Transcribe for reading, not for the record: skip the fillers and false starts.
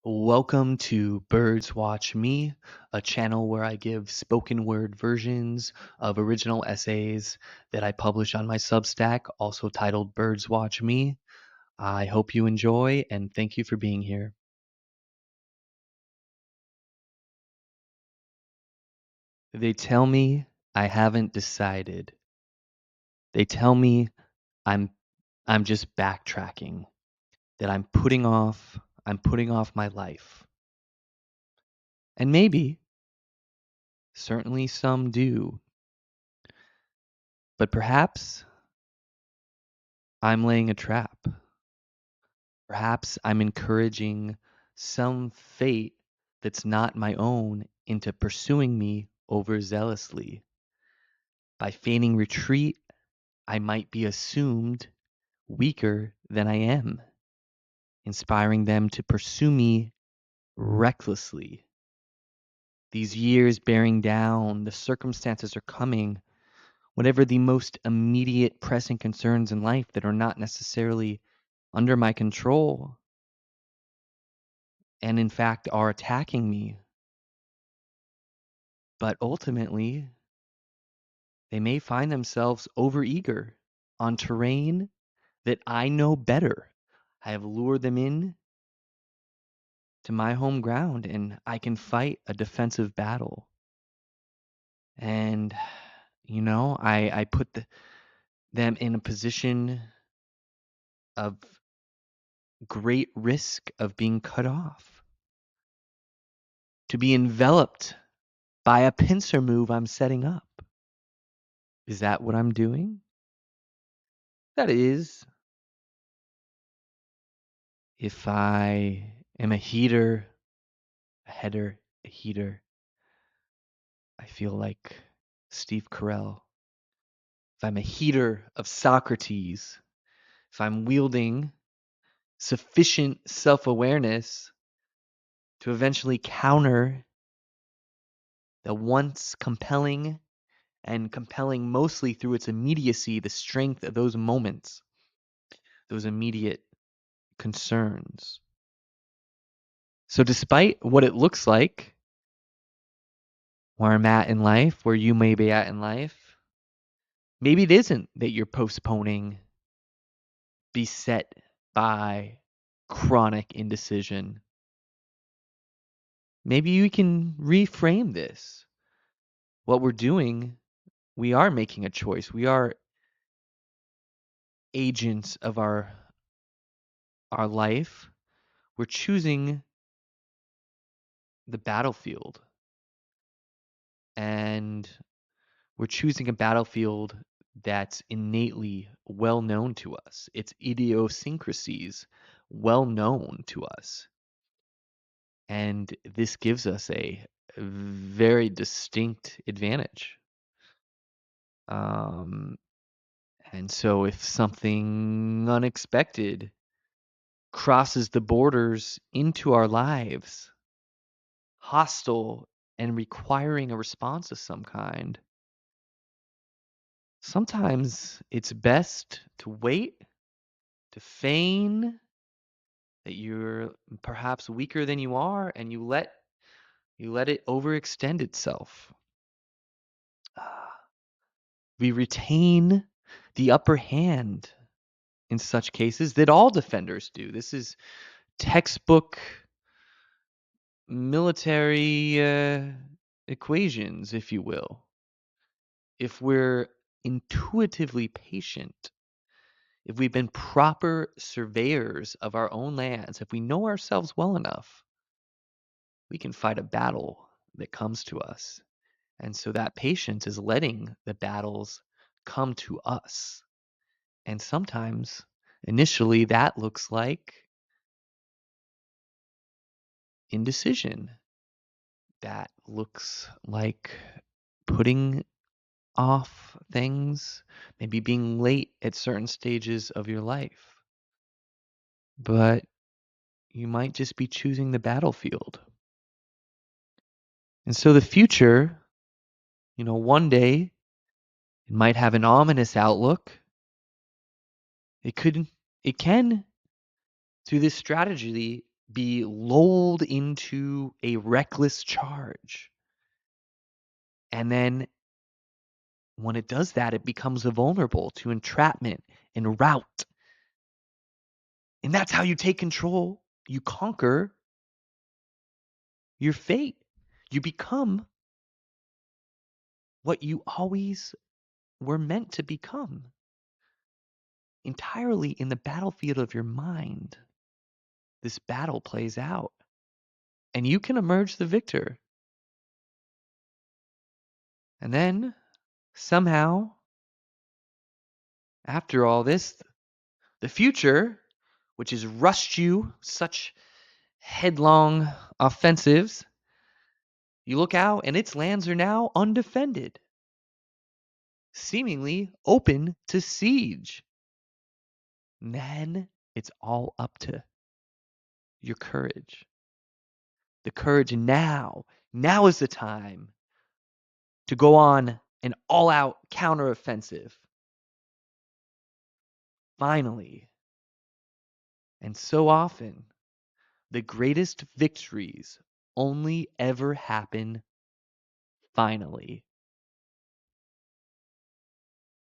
Welcome to Birds Watch Me, a channel where I give spoken word versions of original essays that I publish on my Substack, also titled Birds Watch Me. I hope you enjoy and thank you for being here. They tell me I haven't decided. They tell me I'm I'm just backtracking, that I'm putting off my life. And maybe, certainly some do, but perhaps I'm laying a trap. Perhaps I'm encouraging some fate that's not my own into pursuing me overzealously. By feigning retreat, I might be assumed weaker than I am, inspiring them to pursue me recklessly. These years bearing down, the circumstances are coming, whatever the most immediate pressing concerns in life that are not necessarily under my control, and in fact are attacking me. But ultimately, they may find themselves overeager on terrain that I know better. I have lured them in to my home ground and I can fight a defensive battle. And, I put them in a position of great risk of being cut off, to be enveloped by a pincer move I'm setting up. Is that what I'm doing? That is, if I am a heater, a header, a heater, I feel like Steve Carell. If I'm a heater of Socrates, if I'm wielding sufficient self awareness to eventually counter the once compelling and compelling mostly through its immediacy, the strength of those moments, those immediate concerns. So, despite what it looks like, where I'm at in life, where you may be at in life, maybe it isn't that you're postponing, beset by chronic indecision. Maybe you can reframe this. What we're doing, we are making a choice. We are agents of our life. We're choosing the battlefield. And we're choosing a battlefield that's innately well known to us. Its idiosyncrasies well known to us. And this gives us a very distinct advantage. Um, and so if something unexpected crosses the borders into our lives, hostile and requiring a response of some kind, sometimes it's best to wait, to feign that you're perhaps weaker than you are, and you let it overextend itself. We retain the upper hand in such cases that all defenders do. This is textbook military equations, if you will. If we're intuitively patient, if we've been proper surveyors of our own lands, if we know ourselves well enough, we can fight a battle that comes to us. And so that patience is letting the battles come to us. And sometimes, initially, that looks like indecision. That looks like putting off things, maybe being late at certain stages of your life. But you might just be choosing the battlefield. And so the future, one day it might have an ominous outlook. It can, through this strategy, be lulled into a reckless charge. And then when it does that, it becomes vulnerable to entrapment and rout. And that's how you take control. You conquer your fate. You become what you always were meant to become. Entirely in the battlefield of your mind, this battle plays out. And you can emerge the victor. And then, somehow, after all this, the future, which has rushed you such headlong offensives, you look out and its lands are now undefended, seemingly open to siege. And then it's all up to your courage. The courage now. Now is the time to go on an all-out counteroffensive. Finally. And so often, the greatest victories only ever happen finally.